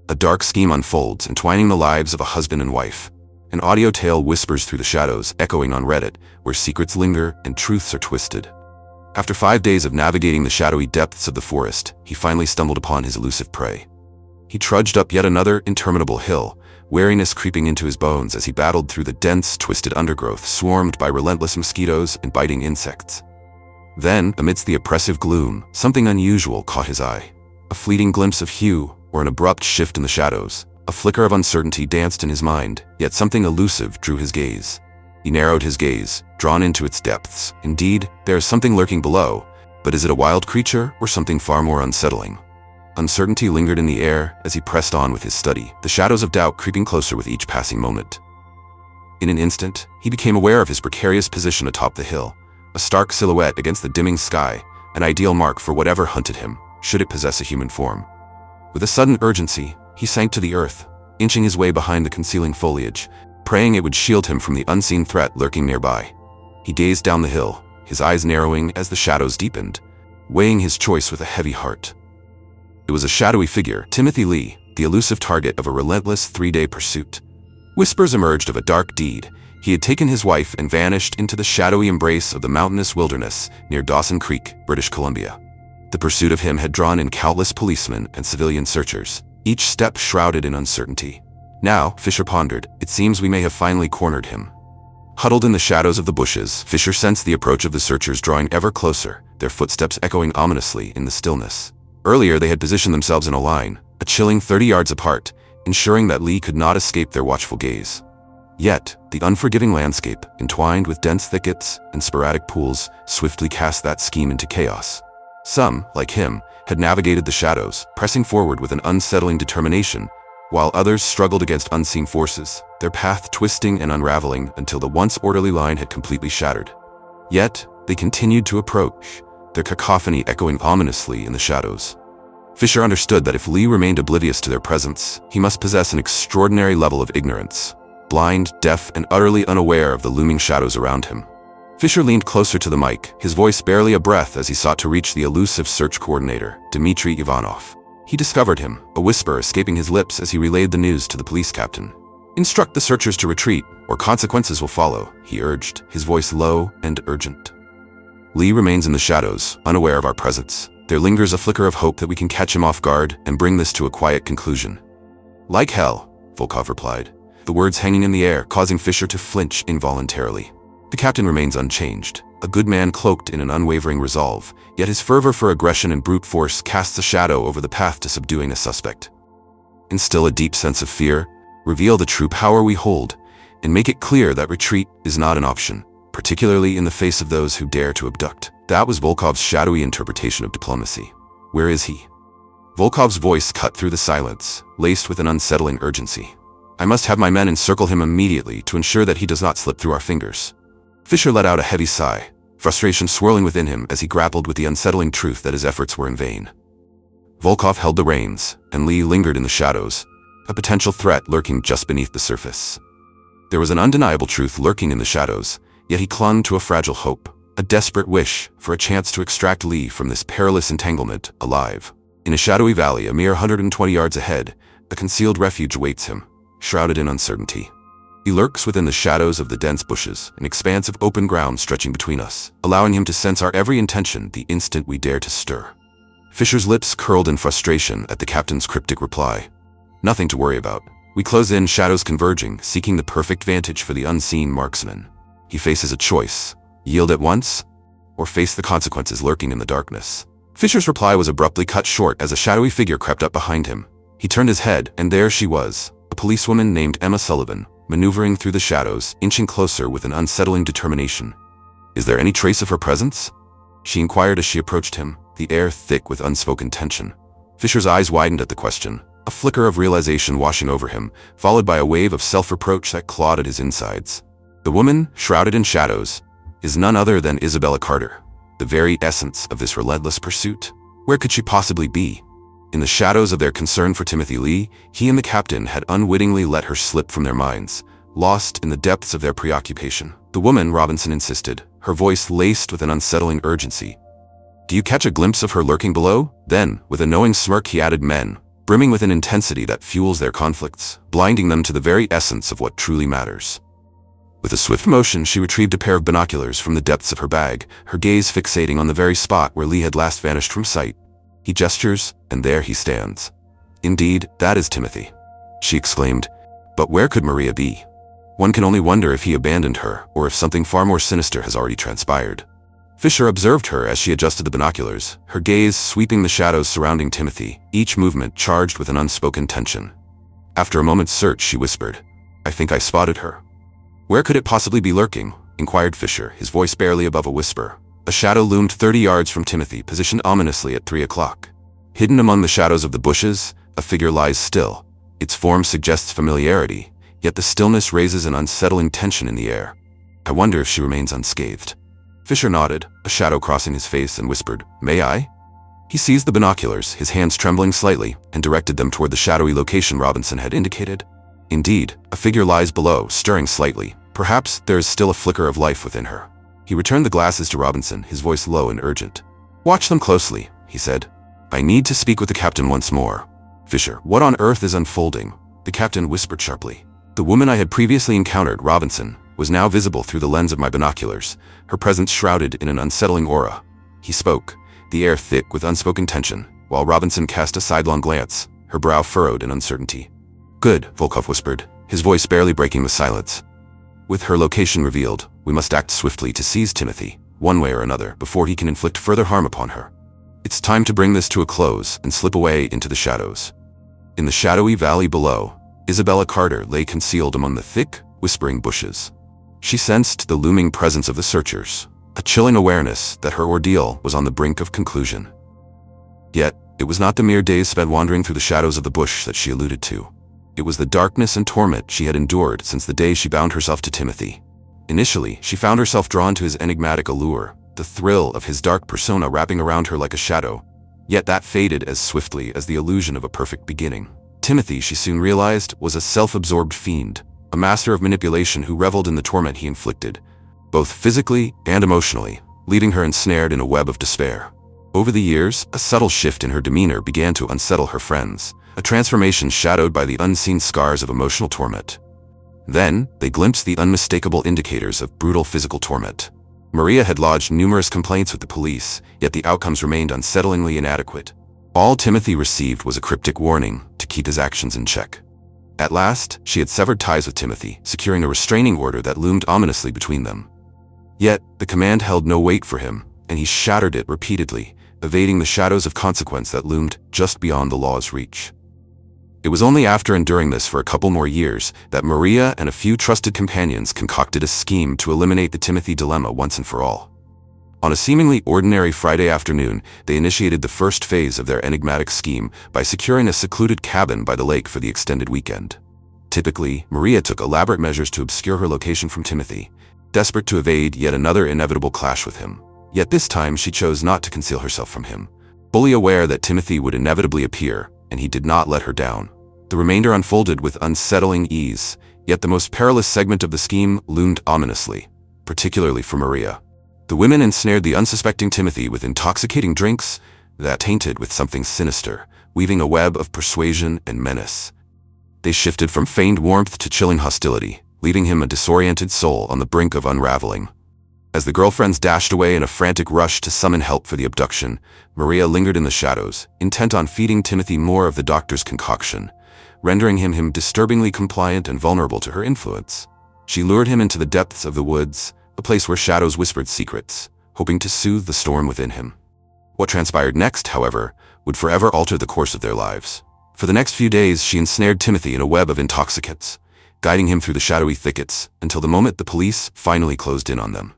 A dark scheme unfolds, entwining the lives of a husband and wife. An audio tale whispers through the shadows, echoing on Reddit, where secrets linger and truths are twisted. After 5 days of navigating the shadowy depths of the forest, he finally stumbled upon his elusive prey. He trudged up yet another interminable hill, weariness creeping into his bones as he battled through the dense, twisted undergrowth swarmed by relentless mosquitoes and biting insects. Then, amidst the oppressive gloom, something unusual caught his eye. A fleeting glimpse of hue, or an abrupt shift in the shadows. A flicker of uncertainty danced in his mind, yet something elusive drew his gaze. He narrowed his gaze, drawn into its depths. Indeed, there is something lurking below, but is it a wild creature or something far more unsettling? Uncertainty lingered in the air as he pressed on with his study, the shadows of doubt creeping closer with each passing moment. In an instant, he became aware of his precarious position atop the hill, a stark silhouette against the dimming sky, an ideal mark for whatever hunted him, should it possess a human form. With a sudden urgency, he sank to the earth, inching his way behind the concealing foliage, praying it would shield him from the unseen threat lurking nearby. He gazed down the hill, his eyes narrowing as the shadows deepened, weighing his choice with a heavy heart. It was a shadowy figure, Timothy Lee, the elusive target of a relentless 3-day pursuit. Whispers emerged of a dark deed. He had taken his wife and vanished into the shadowy embrace of the mountainous wilderness near Dawson Creek, British Columbia. The pursuit of him had drawn in countless policemen and civilian searchers, each step shrouded in uncertainty. Now, Fisher pondered, it seems we may have finally cornered him. Huddled in the shadows of the bushes, Fisher sensed the approach of the searchers drawing ever closer, their footsteps echoing ominously in the stillness. Earlier they had positioned themselves in a line, a chilling 30 yards apart, ensuring that Lee could not escape their watchful gaze. Yet, the unforgiving landscape, entwined with dense thickets and sporadic pools, swiftly cast that scheme into chaos. Some, like him, had navigated the shadows, pressing forward with an unsettling determination, while others struggled against unseen forces, their path twisting and unraveling until the once orderly line had completely shattered. Yet, they continued to approach, their cacophony echoing ominously in the shadows. Fisher understood that if Lee remained oblivious to their presence, he must possess an extraordinary level of ignorance, blind, deaf, and utterly unaware of the looming shadows around him. Fisher leaned closer to the mic, his voice barely a breath as he sought to reach the elusive search coordinator, Dmitry Ivanov. He discovered him, a whisper escaping his lips as he relayed the news to the police captain. "Instruct the searchers to retreat, or consequences will follow," he urged, his voice low and urgent. "Lee remains in the shadows, unaware of our presence. There lingers a flicker of hope that we can catch him off guard and bring this to a quiet conclusion." "Like hell," Volkov replied, the words hanging in the air, causing Fisher to flinch involuntarily. The captain remains unchanged, a good man cloaked in an unwavering resolve, yet his fervor for aggression and brute force casts a shadow over the path to subduing a suspect. Instill a deep sense of fear, reveal the true power we hold, and make it clear that retreat is not an option, particularly in the face of those who dare to abduct. That was Volkov's shadowy interpretation of diplomacy. "Where is he?" Volkov's voice cut through the silence, laced with an unsettling urgency. "I must have my men encircle him immediately to ensure that he does not slip through our fingers." Fisher let out a heavy sigh, frustration swirling within him as he grappled with the unsettling truth that his efforts were in vain. Volkov held the reins, and Lee lingered in the shadows, a potential threat lurking just beneath the surface. There was an undeniable truth lurking in the shadows, yet he clung to a fragile hope, a desperate wish for a chance to extract Lee from this perilous entanglement alive. In a shadowy valley a mere 120 yards ahead, a concealed refuge awaits him, shrouded in uncertainty. He lurks within the shadows of the dense bushes, an expanse of open ground stretching between us, allowing him to sense our every intention the instant we dare to stir. Fisher's lips curled in frustration at the captain's cryptic reply. "Nothing to worry about. We close in, shadows converging, seeking the perfect vantage for the unseen marksman." He faces a choice: yield at once, or face the consequences lurking in the darkness. Fisher's reply was abruptly cut short as a shadowy figure crept up behind him. He turned his head, and there she was, a policewoman named Emma Sullivan, maneuvering through the shadows, inching closer with an unsettling determination. "Is there any trace of her presence?" she inquired as she approached him, the air thick with unspoken tension. Fisher's eyes widened at the question, a flicker of realization washing over him, followed by a wave of self-reproach that clawed at his insides. The woman, shrouded in shadows, is none other than Isabella Carter, the very essence of this relentless pursuit. Where could she possibly be? In the shadows of their concern for Timothy Lee, he and the captain had unwittingly let her slip from their minds, lost in the depths of their preoccupation. "The woman," Robinson insisted, her voice laced with an unsettling urgency. "Do you catch a glimpse of her lurking below?" Then, with a knowing smirk, he added, "Men, brimming with an intensity that fuels their conflicts, blinding them to the very essence of what truly matters. With a swift motion, she retrieved a pair of binoculars from the depths of her bag, her gaze fixating on the very spot where Lee had last vanished from sight. He gestures, and there he stands. "Indeed, that is Timothy," she exclaimed. But where could Maria be? One can only wonder if he abandoned her, or if something far more sinister has already transpired. Fisher observed her as she adjusted the binoculars, her gaze sweeping the shadows surrounding Timothy, each movement charged with an unspoken tension. After a moment's search, she whispered, "I think I spotted her." "Where could it possibly be lurking?" inquired Fisher, his voice barely above a whisper. A shadow loomed 30 yards from Timothy, positioned ominously at 3 o'clock. Hidden among the shadows of the bushes, a figure lies still. Its form suggests familiarity, yet the stillness raises an unsettling tension in the air. "I wonder if she remains unscathed." Fisher nodded, a shadow crossing his face, and whispered, "May I?" He seized the binoculars, his hands trembling slightly, and directed them toward the shadowy location Robinson had indicated. Indeed, a figure lies below, stirring slightly. Perhaps there is still a flicker of life within her. He returned the glasses to Robinson, his voice low and urgent. "Watch them closely," he said. "I need to speak with the captain once more." "Fisher, what on earth is unfolding?" the captain whispered sharply. The woman I had previously encountered, Robinson, was now visible through the lens of my binoculars, her presence shrouded in an unsettling aura. He spoke, the air thick with unspoken tension, while Robinson cast a sidelong glance, her brow furrowed in uncertainty. "Good," Volkov whispered, his voice barely breaking the silence. "With her location revealed, we must act swiftly to seize Timothy, one way or another, before he can inflict further harm upon her. It's time to bring this to a close and slip away into the shadows." In the shadowy valley below, Isabella Carter lay concealed among the thick, whispering bushes. She sensed the looming presence of the searchers, a chilling awareness that her ordeal was on the brink of conclusion. Yet, it was not the mere days spent wandering through the shadows of the bush that she alluded to. It was the darkness and torment she had endured since the day she bound herself to Timothy. Initially, she found herself drawn to his enigmatic allure, the thrill of his dark persona wrapping around her like a shadow. Yet that faded as swiftly as the illusion of a perfect beginning. Timothy, she soon realized, was a self-absorbed fiend, a master of manipulation who reveled in the torment he inflicted, both physically and emotionally, leaving her ensnared in a web of despair. Over the years, a subtle shift in her demeanor began to unsettle her friends, a transformation shadowed by the unseen scars of emotional torment. Then, they glimpsed the unmistakable indicators of brutal physical torment. Maria had lodged numerous complaints with the police, yet the outcomes remained unsettlingly inadequate. All Timothy received was a cryptic warning to keep his actions in check. At last, she had severed ties with Timothy, securing a restraining order that loomed ominously between them. Yet, the command held no weight for him, and he shattered it repeatedly, evading the shadows of consequence that loomed just beyond the law's reach. It was only after enduring this for a couple more years that Maria and a few trusted companions concocted a scheme to eliminate the Timothy dilemma once and for all. On a seemingly ordinary Friday afternoon, they initiated the first phase of their enigmatic scheme by securing a secluded cabin by the lake for the extended weekend. Typically, Maria took elaborate measures to obscure her location from Timothy, desperate to evade yet another inevitable clash with him. Yet this time she chose not to conceal herself from him, fully aware that Timothy would inevitably appear, and he did not let her down. The remainder unfolded with unsettling ease, yet the most perilous segment of the scheme loomed ominously, particularly for Maria. The women ensnared the unsuspecting Timothy with intoxicating drinks that tainted with something sinister, weaving a web of persuasion and menace. They shifted from feigned warmth to chilling hostility, leaving him a disoriented soul on the brink of unraveling. As the girlfriends dashed away in a frantic rush to summon help for the abduction, Maria lingered in the shadows, intent on feeding Timothy more of the doctor's concoction, rendering him disturbingly compliant and vulnerable to her influence. She lured him into the depths of the woods, a place where shadows whispered secrets, hoping to soothe the storm within him. What transpired next, however, would forever alter the course of their lives. For the next few days, she ensnared Timothy in a web of intoxicants, guiding him through the shadowy thickets until the moment the police finally closed in on them.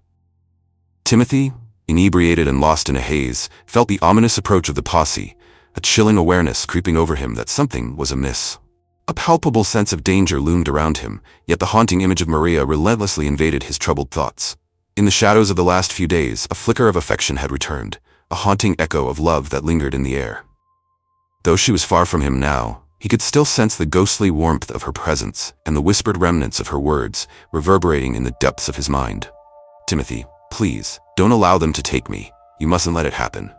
Timothy, inebriated and lost in a haze, felt the ominous approach of the posse, a chilling awareness creeping over him that something was amiss. A palpable sense of danger loomed around him, yet the haunting image of Maria relentlessly invaded his troubled thoughts. In the shadows of the last few days, a flicker of affection had returned, a haunting echo of love that lingered in the air. Though she was far from him now, he could still sense the ghostly warmth of her presence and the whispered remnants of her words reverberating in the depths of his mind. "Timothy, please, don't allow them to take me. You mustn't let it happen."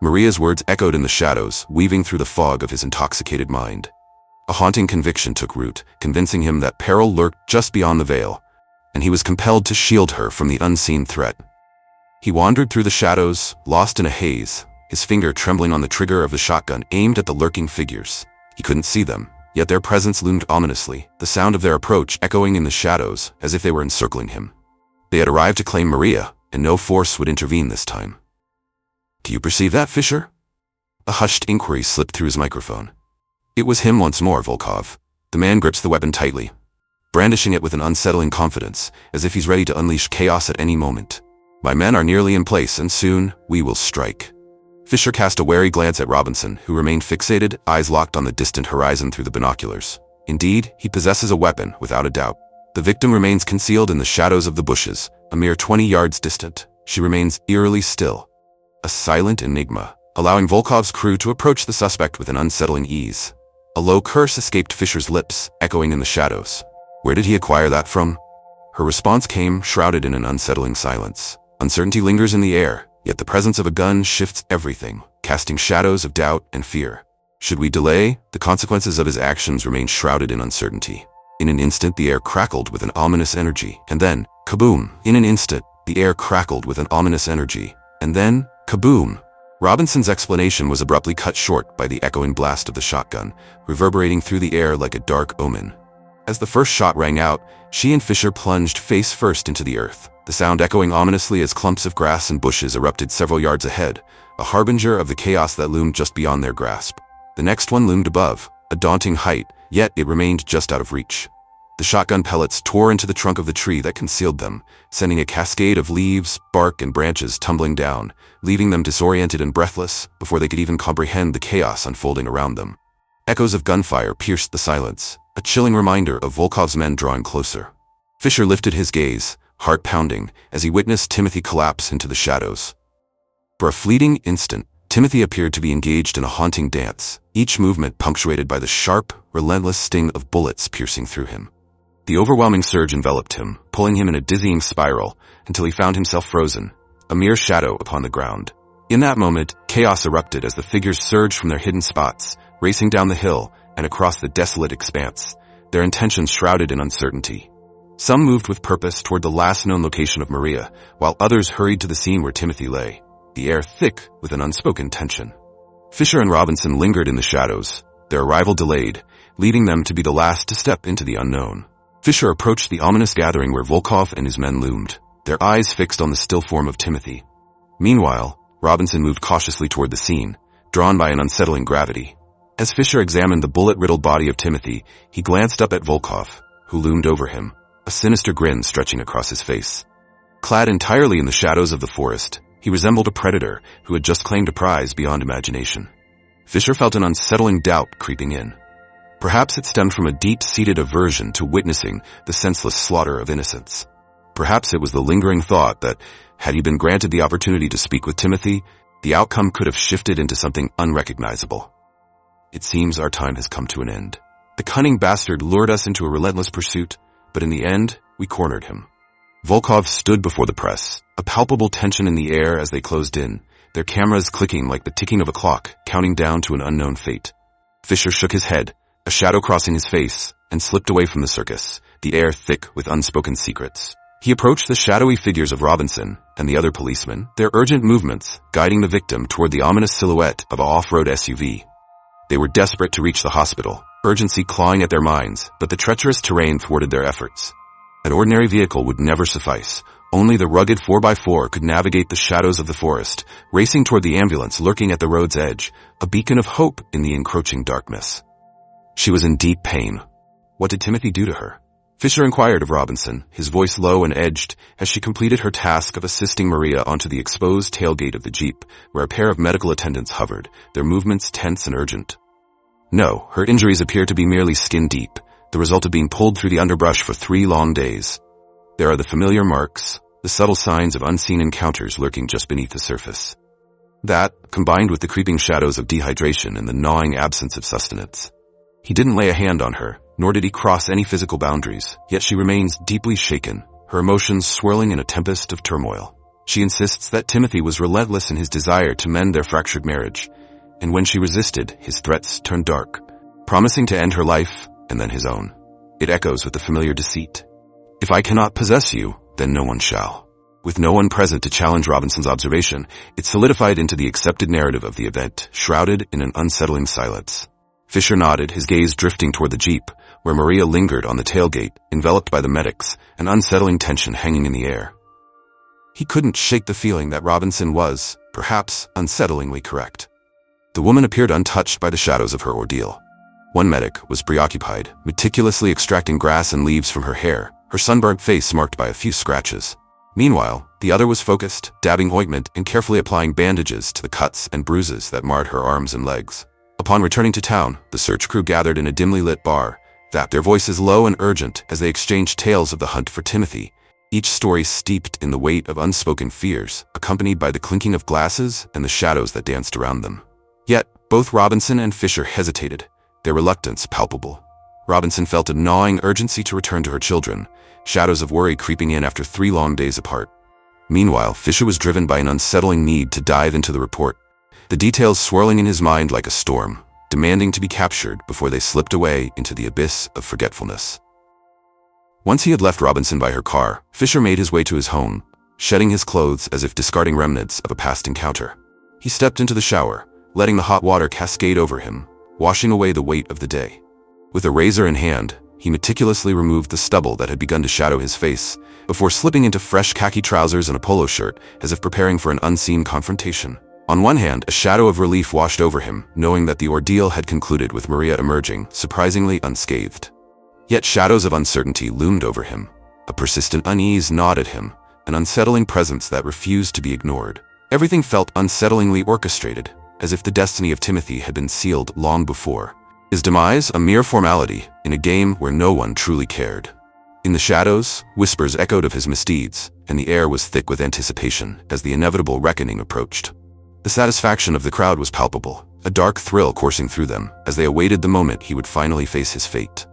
Maria's words echoed in the shadows, weaving through the fog of his intoxicated mind. A haunting conviction took root, convincing him that peril lurked just beyond the veil, and he was compelled to shield her from the unseen threat. He wandered through the shadows, lost in a haze, his finger trembling on the trigger of the shotgun aimed at the lurking figures. He couldn't see them, yet their presence loomed ominously, the sound of their approach echoing in the shadows as if they were encircling him. They had arrived to claim Maria, and no force would intervene this time. "Do you perceive that, Fisher?" A hushed inquiry slipped through his microphone. It was him once more, Volkov. The man grips the weapon tightly, brandishing it with an unsettling confidence, as if he's ready to unleash chaos at any moment. "My men are nearly in place, and soon we will strike." Fisher cast a wary glance at Robinson, who remained fixated, eyes locked on the distant horizon through the binoculars. Indeed, he possesses a weapon, without a doubt. The victim remains concealed in the shadows of the bushes, a mere 20 yards distant. She remains eerily still, a silent enigma, allowing Volkov's crew to approach the suspect with an unsettling ease. A low curse escaped Fisher's lips, echoing in the shadows. Where did he acquire that from? Her response came, shrouded in an unsettling silence. Uncertainty lingers in the air, yet the presence of a gun shifts everything, casting shadows of doubt and fear. Should we delay, the consequences of his actions remain shrouded in uncertainty. In an instant, the air crackled with an ominous energy, and then, kaboom! In an instant, the air crackled with an ominous energy, and then, kaboom! Robinson's explanation was abruptly cut short by the echoing blast of the shotgun, reverberating through the air like a dark omen. As the first shot rang out, she and Fisher plunged face first into the earth, the sound echoing ominously as clumps of grass and bushes erupted several yards ahead, a harbinger of the chaos that loomed just beyond their grasp. The next one loomed above, a daunting height, yet it remained just out of reach. The shotgun pellets tore into the trunk of the tree that concealed them, sending a cascade of leaves, bark, and branches tumbling down, leaving them disoriented and breathless before they could even comprehend the chaos unfolding around them. Echoes of gunfire pierced the silence, a chilling reminder of Volkov's men drawing closer. Fisher lifted his gaze, heart pounding, as he witnessed Timothy collapse into the shadows. For a fleeting instant, Timothy appeared to be engaged in a haunting dance, each movement punctuated by the sharp, relentless sting of bullets piercing through him. The overwhelming surge enveloped him, pulling him in a dizzying spiral until he found himself frozen, a mere shadow upon the ground. In that moment, chaos erupted as the figures surged from their hidden spots, racing down the hill and across the desolate expanse, their intentions shrouded in uncertainty. Some moved with purpose toward the last known location of Maria, while others hurried to the scene where Timothy lay, the air thick with an unspoken tension. Fisher and Robinson lingered in the shadows, their arrival delayed, leaving them to be the last to step into the unknown. Fisher approached the ominous gathering where Volkov and his men loomed, their eyes fixed on the still form of Timothy. Meanwhile, Robinson moved cautiously toward the scene, drawn by an unsettling gravity. As Fisher examined the bullet-riddled body of Timothy, he glanced up at Volkov, who loomed over him, a sinister grin stretching across his face. Clad entirely in the shadows of the forest, he resembled a predator who had just claimed a prize beyond imagination. Fisher felt an unsettling doubt creeping in. Perhaps it stemmed from a deep-seated aversion to witnessing the senseless slaughter of innocents. Perhaps it was the lingering thought that, had he been granted the opportunity to speak with Timothy, the outcome could have shifted into something unrecognizable. It seems our time has come to an end. The cunning bastard lured us into a relentless pursuit, but in the end, we cornered him. Volkov stood before the press, a palpable tension in the air as they closed in, their cameras clicking like the ticking of a clock, counting down to an unknown fate. Fisher shook his head, a shadow crossing his face, and slipped away from the circus, the air thick with unspoken secrets. He approached the shadowy figures of Robinson and the other policemen, their urgent movements guiding the victim toward the ominous silhouette of an off-road SUV. They were desperate to reach the hospital, urgency clawing at their minds, but the treacherous terrain thwarted their efforts. An ordinary vehicle would never suffice. Only the rugged 4x4 could navigate the shadows of the forest, racing toward the ambulance lurking at the road's edge, a beacon of hope in the encroaching darkness. She was in deep pain. What did Timothy do to her? Fisher inquired of Robinson, his voice low and edged, as she completed her task of assisting Maria onto the exposed tailgate of the Jeep, where a pair of medical attendants hovered, their movements tense and urgent. No, her injuries appear to be merely skin deep, the result of being pulled through the underbrush for 3 long days. There are the familiar marks, the subtle signs of unseen encounters lurking just beneath the surface. That, combined with the creeping shadows of dehydration and the gnawing absence of sustenance. He didn't lay a hand on her, nor did he cross any physical boundaries, yet she remains deeply shaken, her emotions swirling in a tempest of turmoil. She insists that Timothy was relentless in his desire to mend their fractured marriage, and when she resisted, his threats turned dark, promising to end her life and then his own. It echoes with the familiar deceit. If I cannot possess you, then no one shall. With no one present to challenge Robinson's observation, it solidified into the accepted narrative of the event, shrouded in an unsettling silence. Fisher nodded, his gaze drifting toward the Jeep, where Maria lingered on the tailgate, enveloped by the medics, an unsettling tension hanging in the air. He couldn't shake the feeling that Robinson was, perhaps, unsettlingly correct. The woman appeared untouched by the shadows of her ordeal. One medic was preoccupied, meticulously extracting grass and leaves from her hair, her sunburnt face marked by a few scratches. Meanwhile, the other was focused, dabbing ointment and carefully applying bandages to the cuts and bruises that marred her arms and legs. Upon returning to town, the search crew gathered in a dimly lit bar, their voices low and urgent as they exchanged tales of the hunt for Timothy, each story steeped in the weight of unspoken fears, accompanied by the clinking of glasses and the shadows that danced around them. Yet, both Robinson and Fisher hesitated, their reluctance palpable. Robinson felt a gnawing urgency to return to her children, shadows of worry creeping in after 3 long days apart. Meanwhile, Fisher was driven by an unsettling need to dive into the report, the details swirling in his mind like a storm, demanding to be captured before they slipped away into the abyss of forgetfulness. Once he had left Robinson by her car, Fisher made his way to his home, shedding his clothes as if discarding remnants of a past encounter. He stepped into the shower, letting the hot water cascade over him, washing away the weight of the day. With a razor in hand, he meticulously removed the stubble that had begun to shadow his face, before slipping into fresh khaki trousers and a polo shirt, as if preparing for an unseen confrontation. On one hand, a shadow of relief washed over him, knowing that the ordeal had concluded with Maria emerging, surprisingly unscathed. Yet shadows of uncertainty loomed over him. A persistent unease gnawed at him, an unsettling presence that refused to be ignored. Everything felt unsettlingly orchestrated, as if the destiny of Timothy had been sealed long before. His demise a mere formality in a game where no one truly cared. In the shadows, whispers echoed of his misdeeds, and the air was thick with anticipation as the inevitable reckoning approached. The satisfaction of the crowd was palpable, a dark thrill coursing through them as they awaited the moment he would finally face his fate.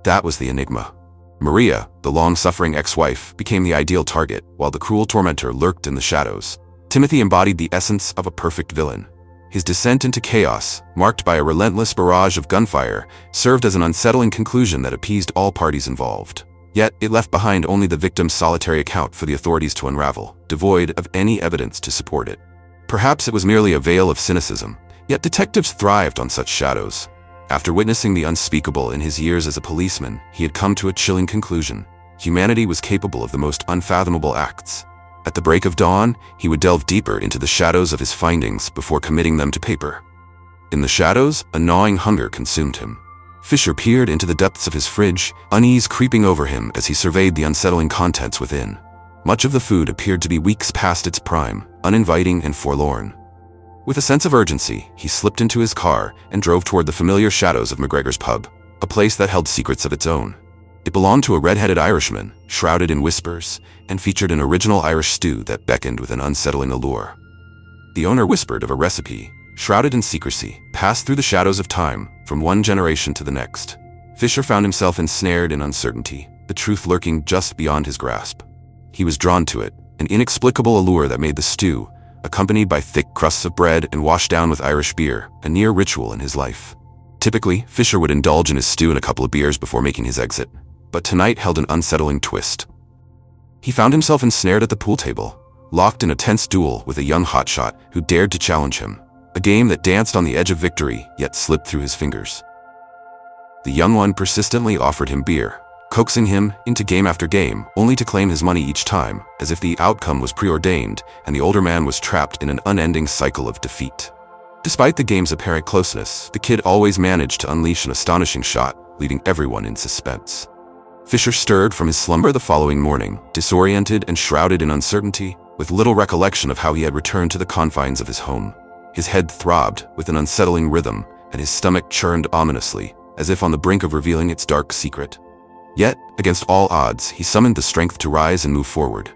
That was the enigma. Maria, the long-suffering ex-wife, became the ideal target, while the cruel tormentor lurked in the shadows. Timothy embodied the essence of a perfect villain. His descent into chaos, marked by a relentless barrage of gunfire, served as an unsettling conclusion that appeased all parties involved. Yet, it left behind only the victim's solitary account for the authorities to unravel, devoid of any evidence to support it. Perhaps it was merely a veil of cynicism, yet detectives thrived on such shadows. After witnessing the unspeakable in his years as a policeman, he had come to a chilling conclusion. Humanity was capable of the most unfathomable acts. At the break of dawn, he would delve deeper into the shadows of his findings before committing them to paper. In the shadows, a gnawing hunger consumed him. Fisher peered into the depths of his fridge, unease creeping over him as he surveyed the unsettling contents within. Much of the food appeared to be weeks past its prime, uninviting and forlorn. With a sense of urgency, he slipped into his car and drove toward the familiar shadows of McGregor's pub, a place that held secrets of its own. It belonged to a red-headed Irishman, shrouded in whispers, and featured an original Irish stew that beckoned with an unsettling allure. The owner whispered of a recipe, shrouded in secrecy, passed through the shadows of time, from one generation to the next. Fisher found himself ensnared in uncertainty, the truth lurking just beyond his grasp. He was drawn to it, an inexplicable allure that made the stew, accompanied by thick crusts of bread and washed down with Irish beer, a near ritual in his life. Typically, Fisher would indulge in his stew and a couple of beers before making his exit, but tonight held an unsettling twist. He found himself ensnared at the pool table, locked in a tense duel with a young hotshot who dared to challenge him, a game that danced on the edge of victory yet slipped through his fingers. The young one persistently offered him beer, coaxing him into game after game, only to claim his money each time, as if the outcome was preordained and the older man was trapped in an unending cycle of defeat. Despite the game's apparent closeness, the kid always managed to unleash an astonishing shot, leaving everyone in suspense. Fisher stirred from his slumber the following morning, disoriented and shrouded in uncertainty, with little recollection of how he had returned to the confines of his home. His head throbbed with an unsettling rhythm, and his stomach churned ominously, as if on the brink of revealing its dark secret. Yet, against all odds, he summoned the strength to rise and move forward.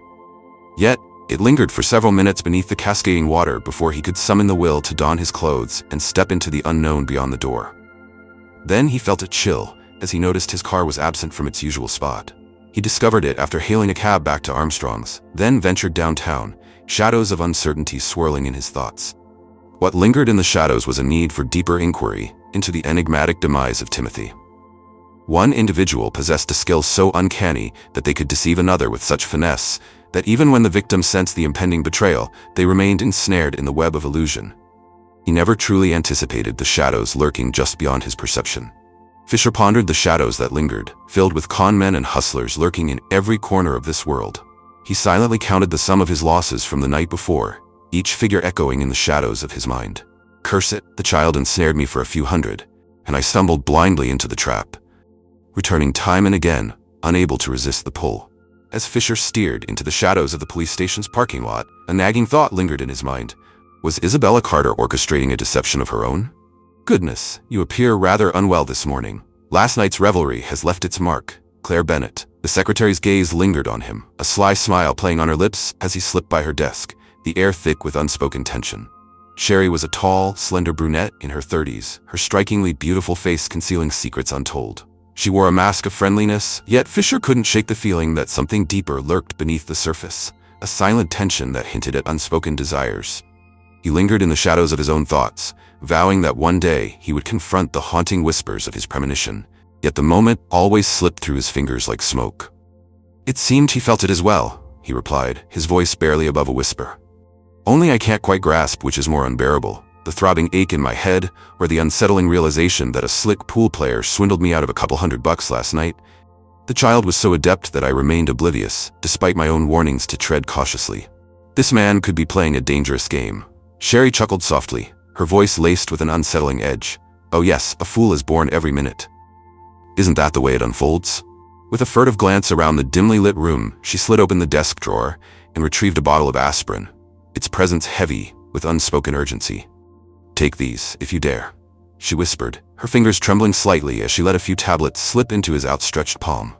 Yet, it lingered for several minutes beneath the cascading water before he could summon the will to don his clothes and step into the unknown beyond the door. Then he felt a chill as he noticed his car was absent from its usual spot. He discovered it after hailing a cab back to Armstrong's, then ventured downtown, shadows of uncertainty swirling in his thoughts. What lingered in the shadows was a need for deeper inquiry into the enigmatic demise of Timothy. One individual possessed a skill so uncanny that they could deceive another with such finesse that even when the victim sensed the impending betrayal, they remained ensnared in the web of illusion. He never truly anticipated the shadows lurking just beyond his perception. Fisher pondered the shadows that lingered, filled with con men and hustlers lurking in every corner of this world. He silently counted the sum of his losses from the night before, each figure echoing in the shadows of his mind. Curse it, the child ensnared me for a few hundred, and I stumbled blindly into the trap, returning time and again, unable to resist the pull. As Fisher steered into the shadows of the police station's parking lot, a nagging thought lingered in his mind. Was Isabella Carter orchestrating a deception of her own? Goodness, you appear rather unwell this morning. Last night's revelry has left its mark. Claire Bennett. The secretary's gaze lingered on him, a sly smile playing on her lips as he slipped by her desk, the air thick with unspoken tension. Sherry was a tall, slender brunette in her 30s, her strikingly beautiful face concealing secrets untold. She wore a mask of friendliness, yet Fisher couldn't shake the feeling that something deeper lurked beneath the surface, a silent tension that hinted at unspoken desires. He lingered in the shadows of his own thoughts, vowing that one day he would confront the haunting whispers of his premonition, yet the moment always slipped through his fingers like smoke. It seemed he felt it as well, he replied, his voice barely above a whisper. Only I can't quite grasp which is more unbearable, the throbbing ache in my head, or the unsettling realization that a slick pool player swindled me out of a couple $100 last night. The child was so adept that I remained oblivious, despite my own warnings to tread cautiously. This man could be playing a dangerous game. Sherry chuckled softly, her voice laced with an unsettling edge. Oh yes, a fool is born every minute. Isn't that the way it unfolds? With a furtive glance around the dimly lit room, she slid open the desk drawer and retrieved a bottle of aspirin, its presence heavy with unspoken urgency. Take these, if you dare, she whispered, her fingers trembling slightly as she let a few tablets slip into his outstretched palm.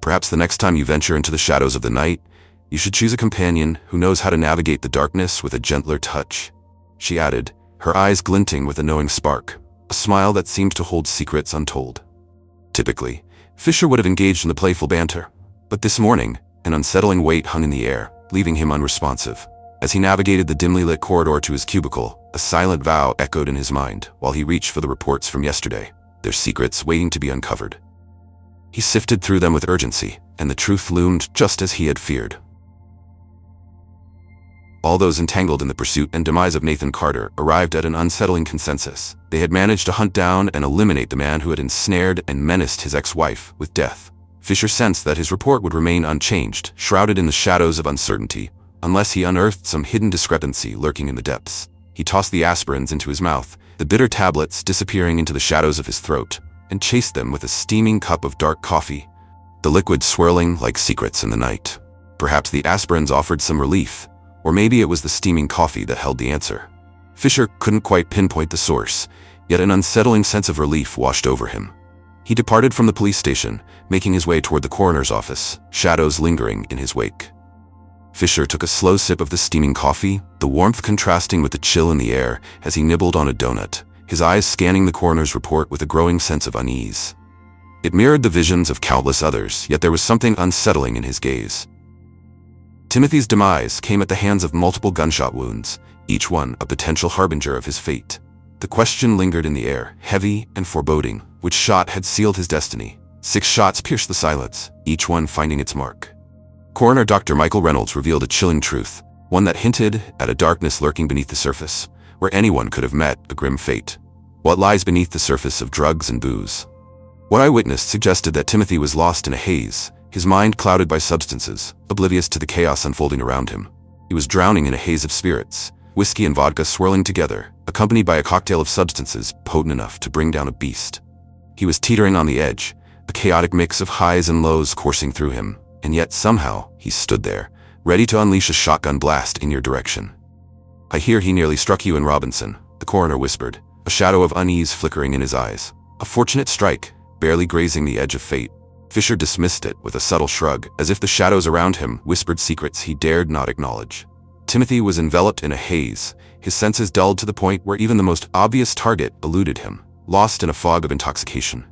Perhaps the next time you venture into the shadows of the night, you should choose a companion who knows how to navigate the darkness with a gentler touch, she added, her eyes glinting with a knowing spark, a smile that seemed to hold secrets untold. Typically, Fisher would have engaged in the playful banter, but this morning, an unsettling weight hung in the air, leaving him unresponsive. As he navigated the dimly lit corridor to his cubicle, a silent vow echoed in his mind while he reached for the reports from yesterday, their secrets waiting to be uncovered. He sifted through them with urgency, and the truth loomed just as he had feared. All those entangled in the pursuit and demise of Nathan Carter arrived at an unsettling consensus. They had managed to hunt down and eliminate the man who had ensnared and menaced his ex-wife with death. Fisher sensed that his report would remain unchanged, shrouded in the shadows of uncertainty, unless he unearthed some hidden discrepancy lurking in the depths. He tossed the aspirins into his mouth, the bitter tablets disappearing into the shadows of his throat, and chased them with a steaming cup of dark coffee, the liquid swirling like secrets in the night. Perhaps the aspirins offered some relief, or maybe it was the steaming coffee that held the answer. Fisher couldn't quite pinpoint the source, yet an unsettling sense of relief washed over him. He departed from the police station, making his way toward the coroner's office, shadows lingering in his wake. Fisher took a slow sip of the steaming coffee, the warmth contrasting with the chill in the air as he nibbled on a donut, his eyes scanning the coroner's report with a growing sense of unease. It mirrored the visions of countless others, yet there was something unsettling in his gaze. Timothy's demise came at the hands of multiple gunshot wounds, each one a potential harbinger of his fate. The question lingered in the air, heavy and foreboding, which shot had sealed his destiny. 6 shots pierced the silence, each one finding its mark. Coroner Dr. Michael Reynolds revealed a chilling truth, one that hinted at a darkness lurking beneath the surface, where anyone could have met a grim fate. What lies beneath the surface of drugs and booze? What I witnessed suggested that Timothy was lost in a haze, his mind clouded by substances, oblivious to the chaos unfolding around him. He was drowning in a haze of spirits, whiskey and vodka swirling together, accompanied by a cocktail of substances potent enough to bring down a beast. He was teetering on the edge, a chaotic mix of highs and lows coursing through him. And yet somehow, he stood there, ready to unleash a shotgun blast in your direction. I hear he nearly struck you in Robinson, the coroner whispered, a shadow of unease flickering in his eyes. A fortunate strike, barely grazing the edge of fate. Fisher dismissed it with a subtle shrug, as if the shadows around him whispered secrets he dared not acknowledge. Timothy was enveloped in a haze, his senses dulled to the point where even the most obvious target eluded him, lost in a fog of intoxication.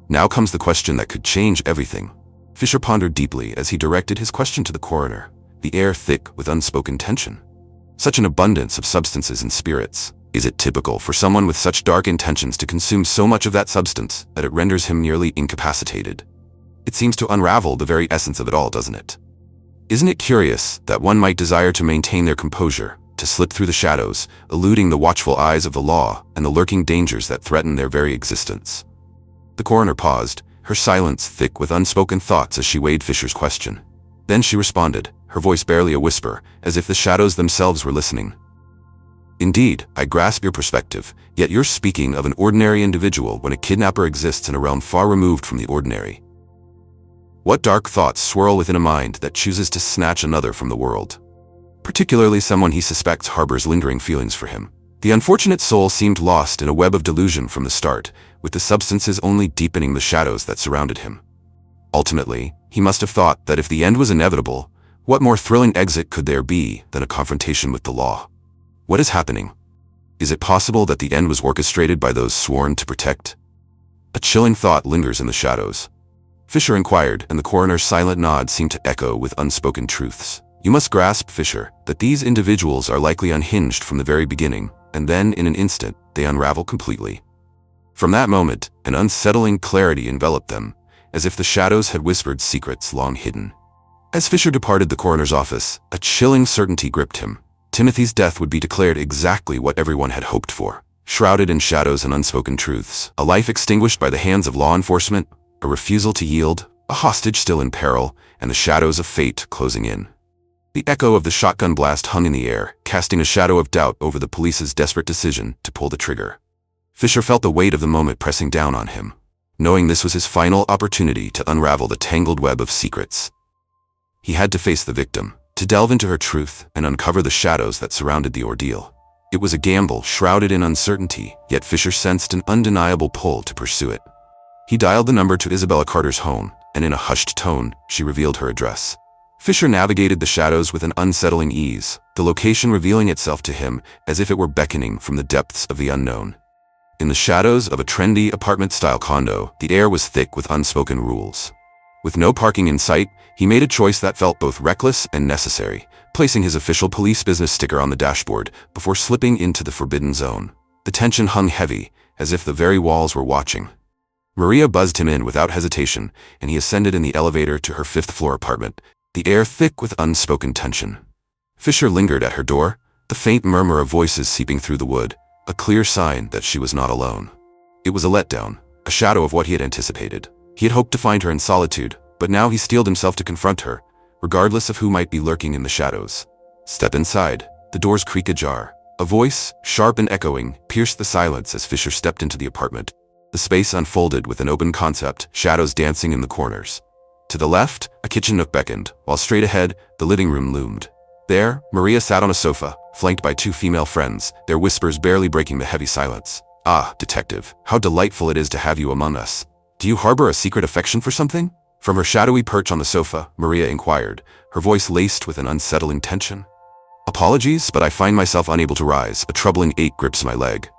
Now comes the question that could change everything. Fisher pondered deeply as he directed his question to the coroner. the air thick with unspoken tension. Such an abundance of substances and spirits. Is it typical for someone with such dark intentions to consume so much of that substance that it renders him nearly incapacitated? It seems to unravel the very essence of it all, doesn't it? Isn't it curious that one might desire to maintain their composure, to slip through the shadows, eluding the watchful eyes of the law and the lurking dangers that threaten their very existence? The coroner paused, her silence thick with unspoken thoughts as she weighed Fisher's question. Then she responded, her voice barely a whisper, as if the shadows themselves were listening. Indeed, I grasp your perspective, yet you're speaking of an ordinary individual when a kidnapper exists in a realm far removed from the ordinary. What dark thoughts swirl within a mind that chooses to snatch another from the world? Particularly someone he suspects harbors lingering feelings for him. The unfortunate soul seemed lost in a web of delusion from the start, with the substances only deepening the shadows that surrounded him. Ultimately, he must have thought that if the end was inevitable, what more thrilling exit could there be than a confrontation with the law? What is happening? Is it possible that the end was orchestrated by those sworn to protect? A chilling thought lingers in the shadows. Fisher inquired, and the coroner's silent nod seemed to echo with unspoken truths. You must grasp, Fisher, that these individuals are likely unhinged from the very beginning, and then in an instant, they unravel completely. From that moment, an unsettling clarity enveloped them, as if the shadows had whispered secrets long hidden. As Fisher departed the coroner's office, a chilling certainty gripped him. Timothy's death would be declared exactly what everyone had hoped for. Shrouded in shadows and unspoken truths, a life extinguished by the hands of law enforcement, a refusal to yield, a hostage still in peril, and the shadows of fate closing in. The echo of the shotgun blast hung in the air, casting a shadow of doubt over the police's desperate decision to pull the trigger. Fisher felt the weight of the moment pressing down on him, knowing this was his final opportunity to unravel the tangled web of secrets. He had to face the victim, to delve into her truth and uncover the shadows that surrounded the ordeal. It was a gamble shrouded in uncertainty, yet Fisher sensed an undeniable pull to pursue it. He dialed the number to Isabella Carter's home, and in a hushed tone, she revealed her address. Fisher navigated the shadows with an unsettling ease, the location revealing itself to him as if it were beckoning from the depths of the unknown. In the shadows of a trendy apartment-style condo, the air was thick with unspoken rules. With no parking in sight, he made a choice that felt both reckless and necessary, placing his official police business sticker on the dashboard before slipping into the forbidden zone. The tension hung heavy, as if the very walls were watching. Maria buzzed him in without hesitation, and he ascended in the elevator to her fifth-floor apartment, the air thick with unspoken tension. Fisher lingered at her door, the faint murmur of voices seeping through the wood, a clear sign that she was not alone. It was a letdown, a shadow of what he had anticipated. He had hoped to find her in solitude, but now he steeled himself to confront her, regardless of who might be lurking in the shadows. Step inside. The doors creak ajar. A voice, sharp and echoing, pierced the silence as Fisher stepped into the apartment. The space unfolded with an open concept, shadows dancing in the corners. To the left, a kitchen nook beckoned, while straight ahead, the living room loomed. There, Maria sat on a sofa, flanked by two female friends, their whispers barely breaking the heavy silence. "Ah, detective, how delightful it is to have you among us. Do you harbor a secret affection for something?" From her shadowy perch on the sofa, Maria inquired, her voice laced with an unsettling tension. "Apologies, but I find myself unable to rise. A troubling ache grips my leg."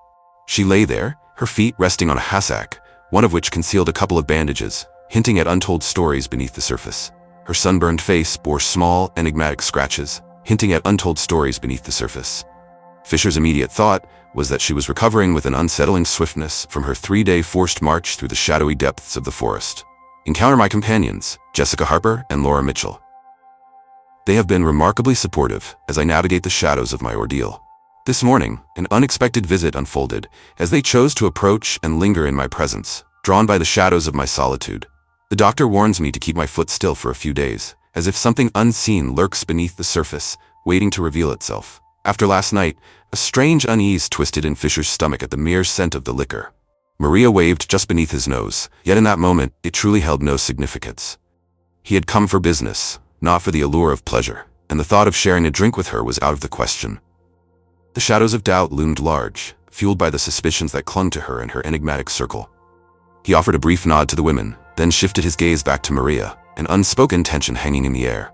She lay there, her feet resting on a hassock, one of which concealed a couple of bandages, hinting at untold stories beneath the surface. Her sunburned face bore small, enigmatic scratches, hinting at untold stories beneath the surface. Fisher's immediate thought was that she was recovering with an unsettling swiftness from her 3-day forced march through the shadowy depths of the forest. Encounter my companions, Jessica Harper and Laura Mitchell. They have been remarkably supportive as I navigate the shadows of my ordeal. This morning, an unexpected visit unfolded as they chose to approach and linger in my presence, drawn by the shadows of my solitude. The doctor warns me to keep my foot still for a few days, as if something unseen lurks beneath the surface, waiting to reveal itself. After last night, a strange unease twisted in Fisher's stomach at the mere scent of the liquor. Maria waved just beneath his nose, yet in that moment, it truly held no significance. He had come for business, not for the allure of pleasure, and the thought of sharing a drink with her was out of the question. The shadows of doubt loomed large, fueled by the suspicions that clung to her and her enigmatic circle. He offered a brief nod to the women, then shifted his gaze back to Maria, an unspoken tension hanging in the air.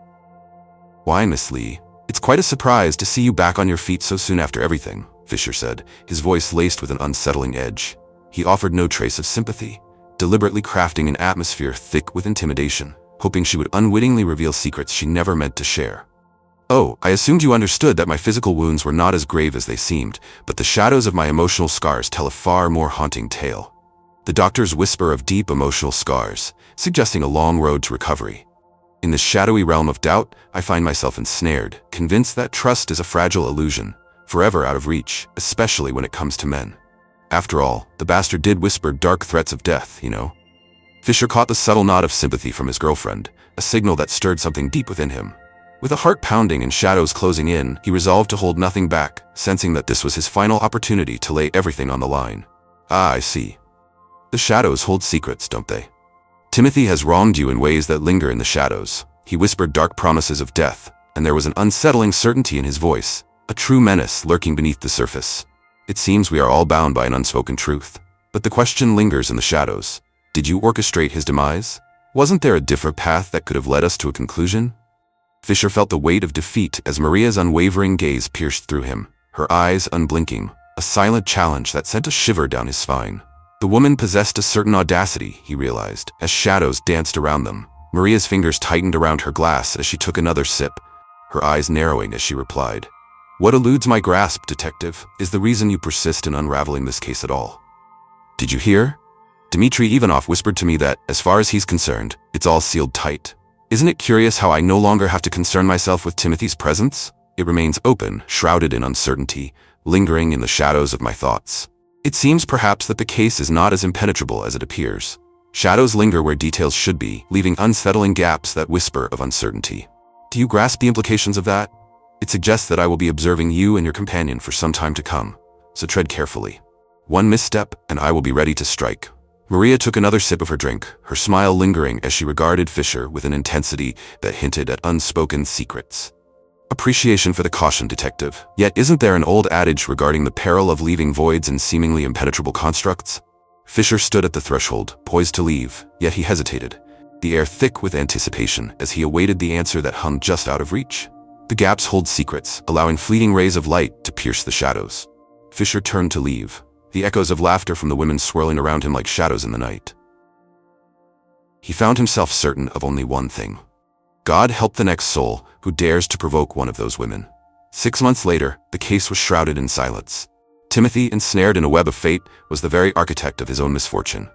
"Why, Miss Lee? It's quite a surprise to see you back on your feet so soon after everything," Fisher said, his voice laced with an unsettling edge. He offered no trace of sympathy, deliberately crafting an atmosphere thick with intimidation, hoping she would unwittingly reveal secrets she never meant to share. Oh, I assumed you understood that my physical wounds were not as grave as they seemed, but the shadows of my emotional scars tell a far more haunting tale. The doctors whisper of deep emotional scars, suggesting a long road to recovery. In this shadowy realm of doubt, I find myself ensnared, convinced that trust is a fragile illusion, forever out of reach, especially when it comes to men. After all, the bastard did whisper dark threats of death, you know. Fisher caught the subtle nod of sympathy from his girlfriend, a signal that stirred something deep within him. With a heart pounding and shadows closing in, he resolved to hold nothing back, sensing that this was his final opportunity to lay everything on the line. Ah, I see. The shadows hold secrets, don't they? Timothy has wronged you in ways that linger in the shadows. He whispered dark promises of death, and there was an unsettling certainty in his voice, a true menace lurking beneath the surface. It seems we are all bound by an unspoken truth. But the question lingers in the shadows. Did you orchestrate his demise? Wasn't there a different path that could have led us to a conclusion? Fisher felt the weight of defeat as Maria's unwavering gaze pierced through him, her eyes unblinking, a silent challenge that sent a shiver down his spine. The woman possessed a certain audacity, he realized, as shadows danced around them. Maria's fingers tightened around her glass as she took another sip, her eyes narrowing as she replied, "What eludes my grasp, detective, is the reason you persist in unraveling this case at all." "Did you hear? Dmitry Ivanov whispered to me that, as far as he's concerned, it's all sealed tight. Isn't it curious how I no longer have to concern myself with Timothy's presence? It remains open, shrouded in uncertainty, lingering in the shadows of my thoughts. It seems perhaps that the case is not as impenetrable as it appears. Shadows linger where details should be, leaving unsettling gaps that whisper of uncertainty. Do you grasp the implications of that? It suggests that I will be observing you and your companion for some time to come, so tread carefully. One misstep, and I will be ready to strike." Maria took another sip of her drink, her smile lingering as she regarded Fisher with an intensity that hinted at unspoken secrets. "Appreciation for the caution, detective. Yet isn't there an old adage regarding the peril of leaving voids in seemingly impenetrable constructs?" Fisher stood at the threshold, poised to leave, yet he hesitated, the air thick with anticipation as he awaited the answer that hung just out of reach. The gaps hold secrets, allowing fleeting rays of light to pierce the shadows. Fisher turned to leave, the echoes of laughter from the women swirling around him like shadows in the night. He found himself certain of only one thing. God help the next soul who dares to provoke one of those women. 6 months later, the case was shrouded in silence. Timothy, ensnared in a web of fate, was the very architect of his own misfortune.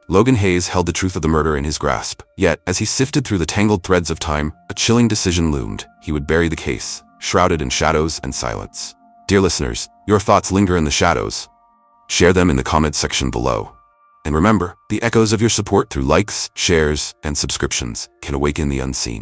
Logan Hayes held the truth of the murder in his grasp, yet, as he sifted through the tangled threads of time, a chilling decision loomed. He would bury the case, shrouded in shadows and silence. Dear listeners, your thoughts linger in the shadows. Share them in the comment section below. And remember, the echoes of your support through likes, shares, and subscriptions can awaken the unseen.